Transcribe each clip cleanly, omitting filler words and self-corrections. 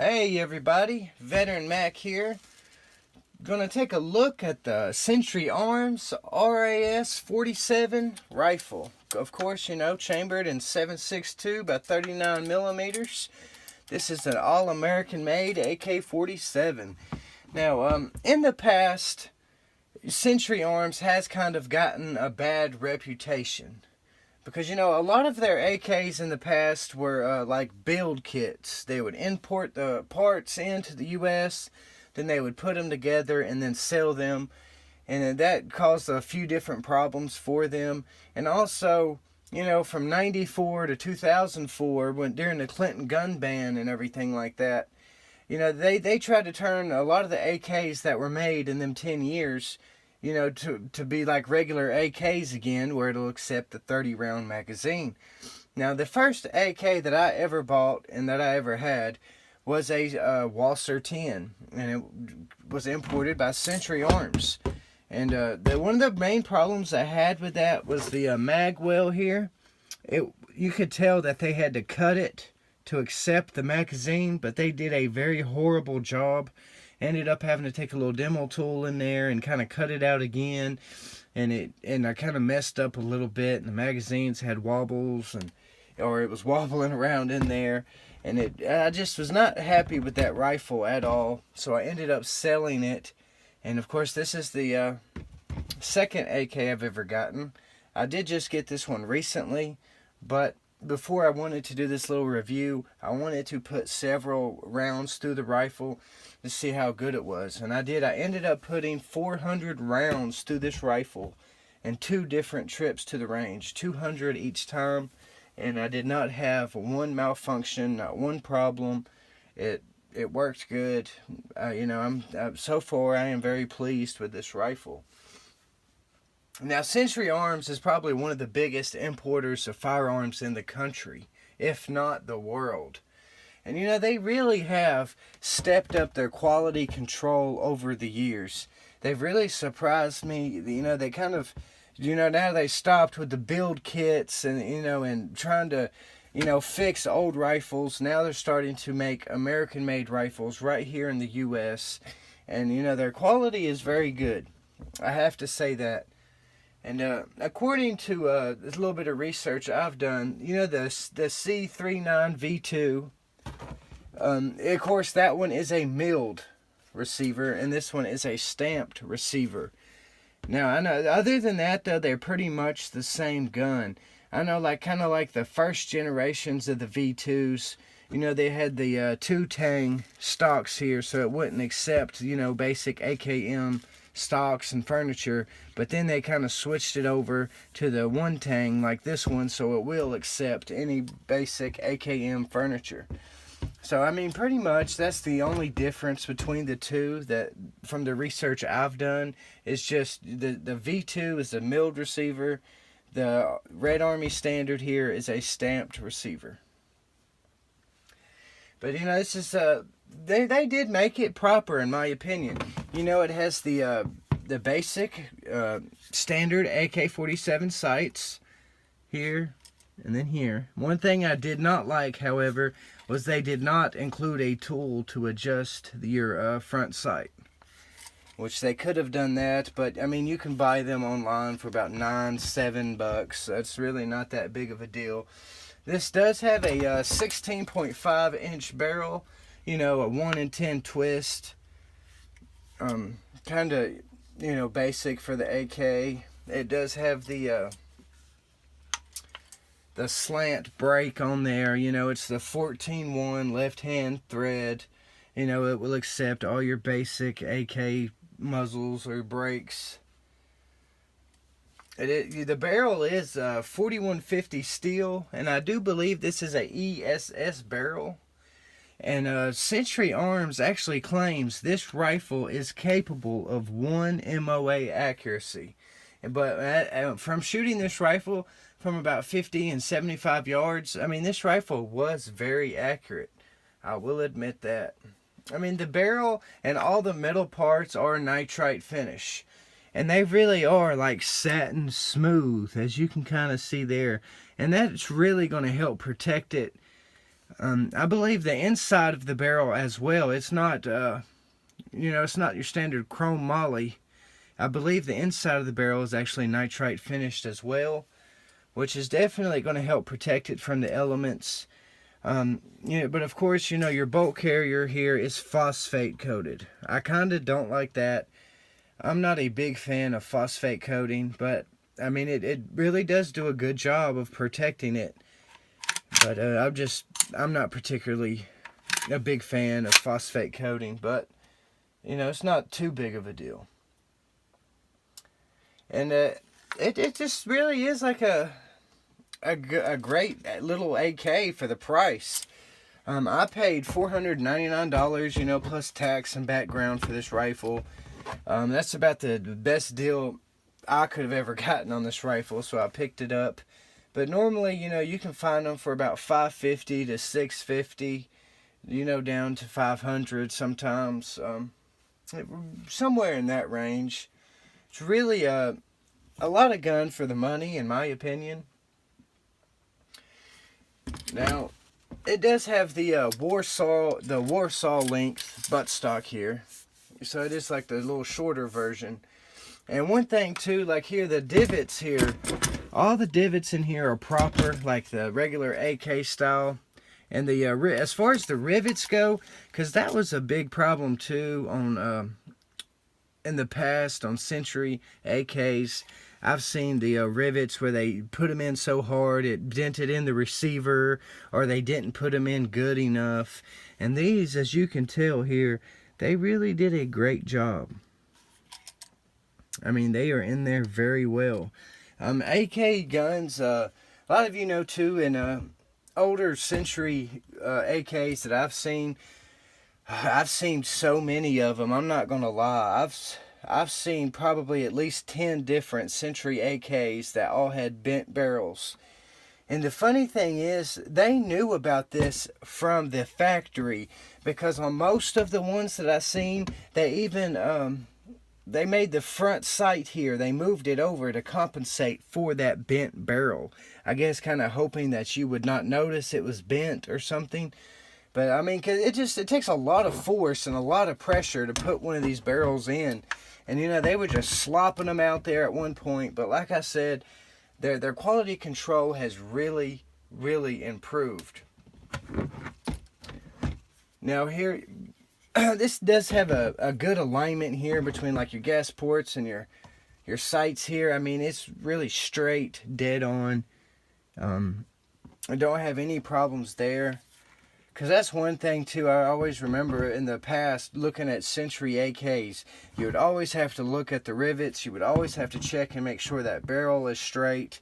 Hey everybody, Veteran Mac here. Gonna take a look at the Century Arms RAS47 rifle. Of course, you know, chambered in 7.62 by 39 millimeters. This is an all-American made AK-47. Now, in the past, Century Arms has kind of gotten a bad reputation. Because, you know, a lot of their AKs in the past were like build kits. They would import the parts into the U.S., then they would put them together and then sell them. And that caused a few different problems for them. And also, you know, from 94 to 2004, during the Clinton gun ban and everything like that, you know, they tried to turn a lot of the AKs that were made in them 10 years, you know, to be like regular AKs again, where it'll accept the 30-round magazine. Now, the first AK that I ever bought and that I ever had was a Walser 10, and it was imported by Century Arms. And one of the main problems I had with that was the mag well here. You could tell that they had to cut it to accept the magazine, but they did a very horrible job. Ended up having to take a little demo tool in there and kind of cut it out again, and I kind of messed up a little bit, and the magazines had wobbles, or it was wobbling around in there, and I just was not happy with that rifle at all. So I ended up selling it, and of course this is the second AK I've ever gotten. I did just get this one recently, but before I wanted to do this little review, I wanted to put several rounds through the rifle to see how good it was. And I did. I ended up putting 400 rounds through this rifle in 2 different trips to the range, 200 each time. And I did not have one malfunction, not one problem. It worked good. You know, so far I am very pleased with this rifle. Now, Century Arms is probably one of the biggest importers of firearms in the country, if not the world. And, you know, they really have stepped up their quality control over the years. They've really surprised me. You know, they kind of, you know, now they stopped with the build kits and, you know, and trying to, you know, fix old rifles. Now they're starting to make American-made rifles right here in the U.S. And, you know, their quality is very good. I have to say that. And according to a little bit of research I've done, you know, the C39 V2, of course that one is a milled receiver, and this one is a stamped receiver. Now, I know, other than that, though, they're pretty much the same gun. I know, like, kind of like the first generations of the V2s, you know, they had the 2-tang stocks here, so it wouldn't accept, you know, basic AKM stocks and furniture, but then they kind of switched it over to the 1-tang like this one, so it will accept any basic AKM furniture. So I mean, pretty much that's the only difference between the two, that from the research I've done, is just the V2 is a milled receiver, the Red Army Standard here is a stamped receiver. But, you know, this is they did make it proper, in my opinion. You know, it has the basic standard AK-47 sights here and then here. One thing I did not like, however, was they did not include a tool to adjust your front sight, which they could have done that, but I mean, you can buy them online for about $7. That's really not that big of a deal. This does have a 16.5 inch barrel, you know, a 1 in 10 twist. Kind of, you know, basic for the AK. It does have the slant brake on there. You know, it's the 14-1 left-hand thread. You know, it will accept all your basic AK muzzles or brakes. The barrel is 4150 steel, and I do believe this is a ESS barrel. And Century Arms actually claims this rifle is capable of 1 MOA accuracy. But from shooting this rifle from about 50 and 75 yards, I mean, this rifle was very accurate. I will admit that. I mean, the barrel and all the metal parts are nitride finish. And they really are like satin smooth, as you can kind of see there. And that's really going to help protect it I believe the inside of the barrel as well, it's not, it's not your standard chrome moly. I believe the inside of the barrel is actually nitride finished as well, which is definitely going to help protect it from the elements. But of course, your bolt carrier here is phosphate coated. I kind of don't like that. I'm not a big fan of phosphate coating, but I mean, it really does do a good job of protecting it. But I'm not particularly a big fan of phosphate coating, but it's not too big of a deal. And it just really is like a great little AK for the price. I paid $499, plus tax and background for this rifle. That's about the best deal I could have ever gotten on this rifle, so I picked it up. But normally, you can find them for about $550 to $650, down to $500 sometimes. Somewhere in that range. It's really a lot of gun for the money, in my opinion. Now, it does have the Warsaw length buttstock here, so it is like the little shorter version. And one thing too, like here, the divots here, all the divots in here are proper, like the regular AK style. And the as far as the rivets go, because that was a big problem too on in the past on Century AKs. I've seen the rivets where they put them in so hard it dented in the receiver, or they didn't put them in good enough. And these, as you can tell here, they really did a great job. I mean, they are in there very well. AK guns, a lot of you know too, in older Century AKs that I've seen so many of them. I'm not gonna lie. I've seen probably at least 10 different Century AKs that all had bent barrels. And the funny thing is, they knew about this from the factory, because on most of the ones that I've seen, they even they made the front sight here, they moved it over to compensate for that bent barrel. I guess kind of hoping that you would not notice it was bent or something. But I mean, 'cause it takes a lot of force and a lot of pressure to put one of these barrels in. And they were just slopping them out there at one point. But like I said, their quality control has really, really improved. Now here, this does have a good alignment here between like your gas ports and your sights here. I mean, it's really straight, dead on. I don't have any problems there. Because that's one thing too, I always remember in the past looking at Century AKs. You would always have to look at the rivets. You would always have to check and make sure that barrel is straight.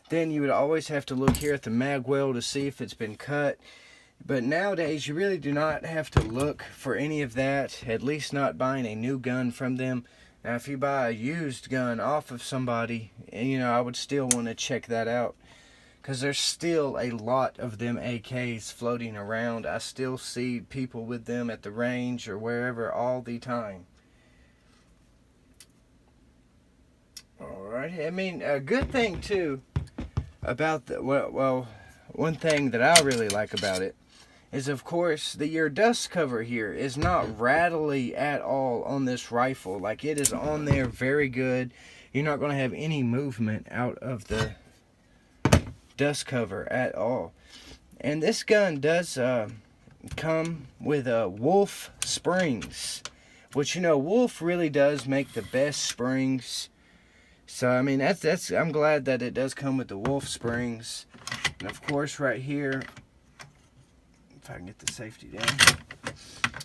Then you would always have to look here at the mag well to see if it's been cut. But nowadays, you really do not have to look for any of that, at least not buying a new gun from them. Now, if you buy a used gun off of somebody, I would still want to check that out. Because there's still a lot of them AKs floating around. I still see people with them at the range or wherever all the time. Alright, I mean, a good thing too about one thing that I really like about it is, of course, that your dust cover here is not rattly at all on this rifle. Like, it is on there very good. You're not going to have any movement out of the dust cover at all. And this gun does come with Wolf springs, which Wolf really does make the best springs. So I mean, I'm glad that it does come with the Wolf springs. And of course, right here, if I can get the safety down,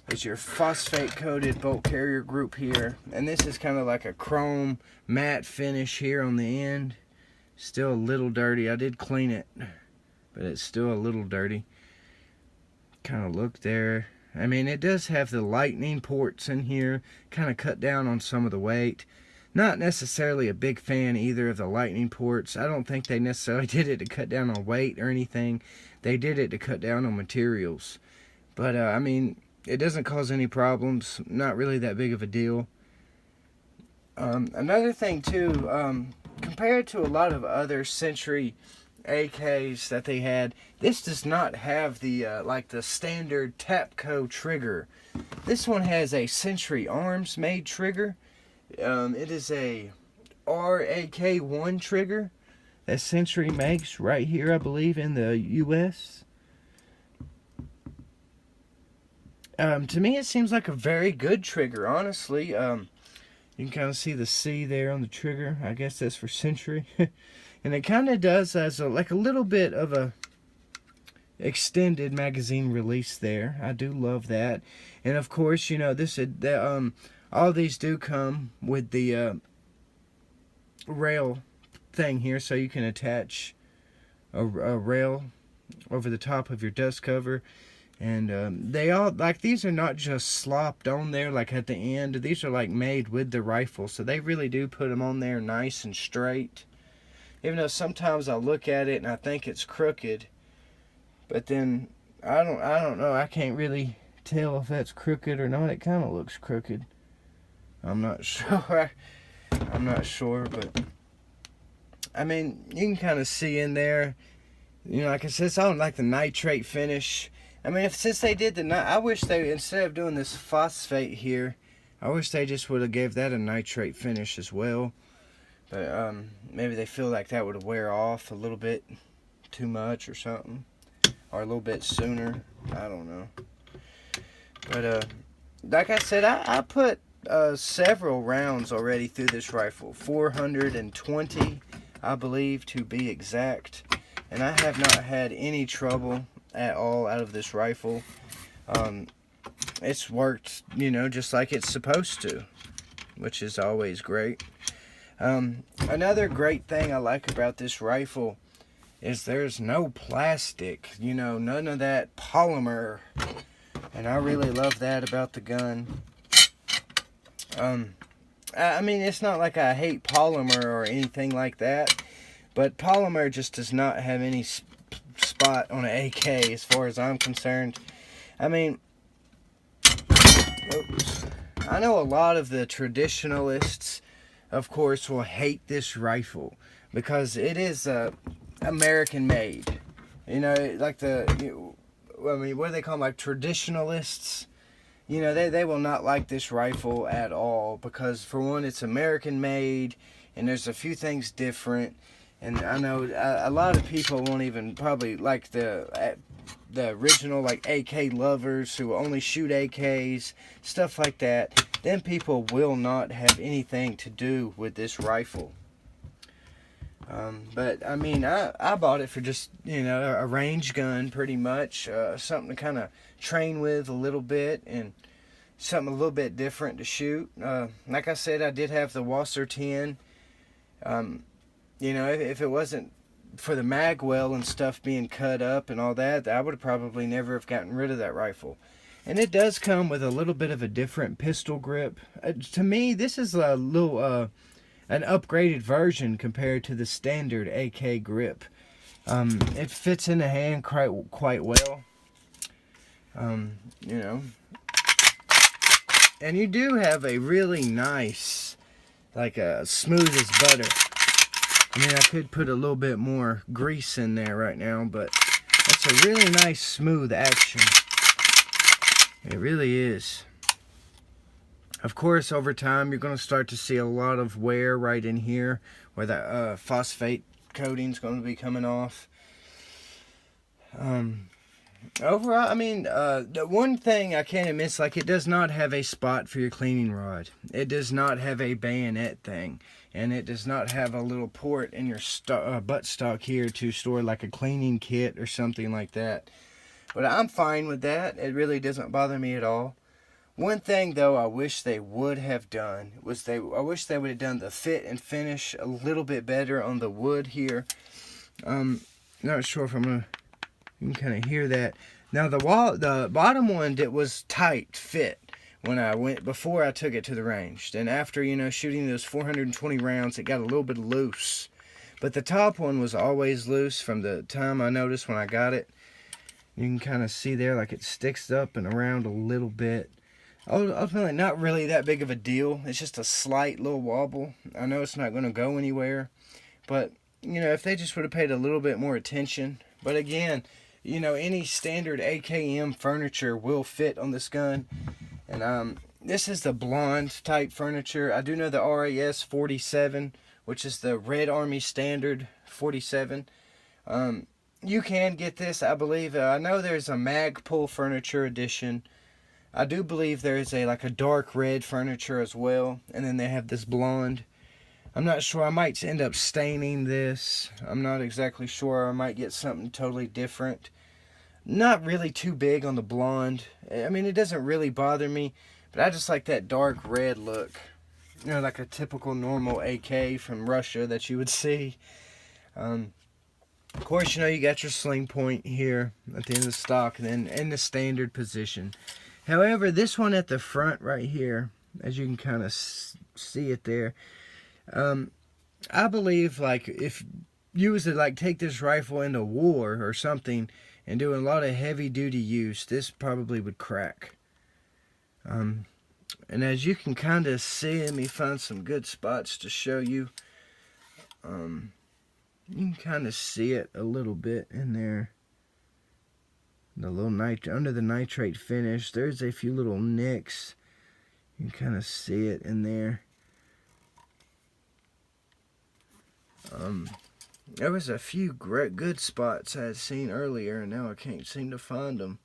is your phosphate coated bolt carrier group here. And this is kind of like a chrome matte finish here on the end. Still a little dirty. I did clean it, but it's still a little dirty. Kind of look there. I mean, it does have the lightning ports in here. Kind of cut down on some of the weight. Not necessarily a big fan either of the lightning ports. I don't think they necessarily did it to cut down on weight or anything. They did it to cut down on materials. But, I mean, it doesn't cause any problems. Not really that big of a deal. Another thing, too, compared to a lot of other Century AKs that they had, this does not have the like the standard Tapco trigger. This one has a Century Arms made trigger. It is a RAK1 trigger that Century makes right here, I believe, in the US. To me, it seems like a very good trigger, honestly. You can kind of see the C there on the trigger. I guess that's for Century. And it kind of does as like a little bit of a extended magazine release there. I do love that. And of course, you know, all these do come with the rail thing here, so you can attach a rail over the top of your dust cover. And they all, like, these are not just slopped on there like at the end. These are like made with the rifle, so they really do put them on there nice and straight. Even though sometimes I look at it and I think it's crooked, but then I don't know. I can't really tell if that's crooked or not. It kind of looks crooked. I'm not sure. I'm not sure, but I mean, you can kind of see in there. You know, like I said, it's on like the nitrate finish. I mean, since they did I wish they, instead of doing this phosphate here, I wish they just would have gave that a nitrate finish as well. But maybe they feel like that would wear off a little bit too much or something, or a little bit sooner. I don't know. But like I said, I put several rounds already through this rifle, 420, I believe, to be exact, and I have not had any trouble at all out of this rifle. It's worked, you know, just like it's supposed to, which is always great. Another great thing I like about this rifle is there's no plastic, you know, none of that polymer, and I really love that about the gun. I mean, it's not like I hate polymer or anything like that, but polymer just does not have any spot on an AK as far as I'm concerned. I mean, I know a lot of the traditionalists, of course, will hate this rifle because it is American made. You know, like I mean, what do they call them? Like traditionalists? You know, they will not like this rifle at all because, for one, it's American made and there's a few things different. And I know a lot of people won't even probably like the original, like, AK lovers who only shoot AKs, stuff like that. Them people will not have anything to do with this rifle. But I mean, I bought it for just, you know, a range gun, pretty much, something to kind of train with a little bit, and something a little bit different to shoot. Like I said, I did have the Wasser 10. You know, if it wasn't for the mag well and stuff being cut up and all that, I would probably never have gotten rid of that rifle. And it does come with a little bit of a different pistol grip. To me, this is a little an upgraded version compared to the standard AK grip. It fits in the hand quite well. You know, and you do have a really nice, like, smooth as butter. I mean, I could put a little bit more grease in there right now, but that's a really nice smooth action. It really is. Of course, over time, you're going to start to see a lot of wear right in here, where the phosphate coating is going to be coming off. Overall, I mean, the one thing I can't admit, like, it does not have a spot for your cleaning rod. It does not have a bayonet thing. And it does not have a little port in your buttstock here to store, like, a cleaning kit or something like that. But I'm fine with that. It really doesn't bother me at all. One thing, though, I wish they would have done was I wish they would have done the fit and finish a little bit better on the wood here. Not sure if I'm gonna. You can kind of hear that. Now the bottom one, it was tight fit when I went, before I took it to the range. Then after, you know, shooting those 420 rounds, it got a little bit loose. But the top one was always loose from the time I noticed when I got it. You can kind of see there, like, it sticks up and around a little bit. Ultimately, not really that big of a deal. It's just a slight little wobble. I know it's not going to go anywhere, but you know, if they just would have paid a little bit more attention. But again, you know, any standard AKM furniture will fit on this gun. And this is the blonde type furniture. I do know the RAS47, which is the Red Army Standard 47. You can get this, I believe. I know there's a Magpul Furniture Edition. I do believe there is like a dark red furniture as well. And then they have this blonde. I'm not sure. I might end up staining this. I'm not exactly sure. I might get something totally different. Not really too big on the blonde. I mean, it doesn't really bother me, but I just like that dark red look. You know, like a typical normal AK from Russia that you would see. Of course, you know, you got your sling point here at the end of the stock, and then in the standard position. However, this one at the front right here, as you can kind of see it there, I believe, like, if you was to, like, take this rifle into war or something and doing a lot of heavy-duty use, this probably would crack. And as you can kind of see, let me find some good spots to show you. You can kind of see it a little bit in there. The little under the nitrate finish, there's a few little nicks. You can kind of see it in there. There was a few good spots I had seen earlier, and now I can't seem to find them.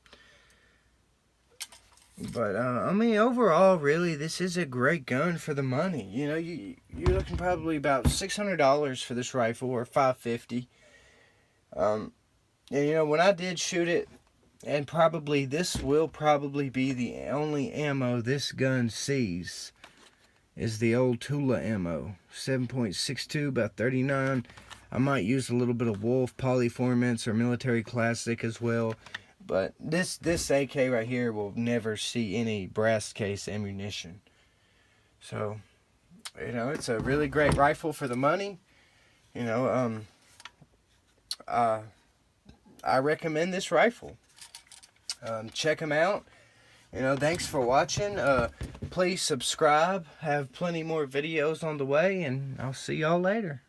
But I mean, overall, really, this is a great gun for the money. You know, you're looking probably about $600 for this rifle, or $550. And you know, when I did shoot it, and probably this will probably be the only ammo this gun sees, is the old Tula ammo, 7.62, about 39. I might use a little bit of Wolf Polyformance or Military Classic as well. But this AK right here will never see any brass case ammunition. So, you know, it's a really great rifle for the money. You know, I recommend this rifle. Check them out. You know, thanks for watching. Please subscribe. Have plenty more videos on the way, and I'll see y'all later.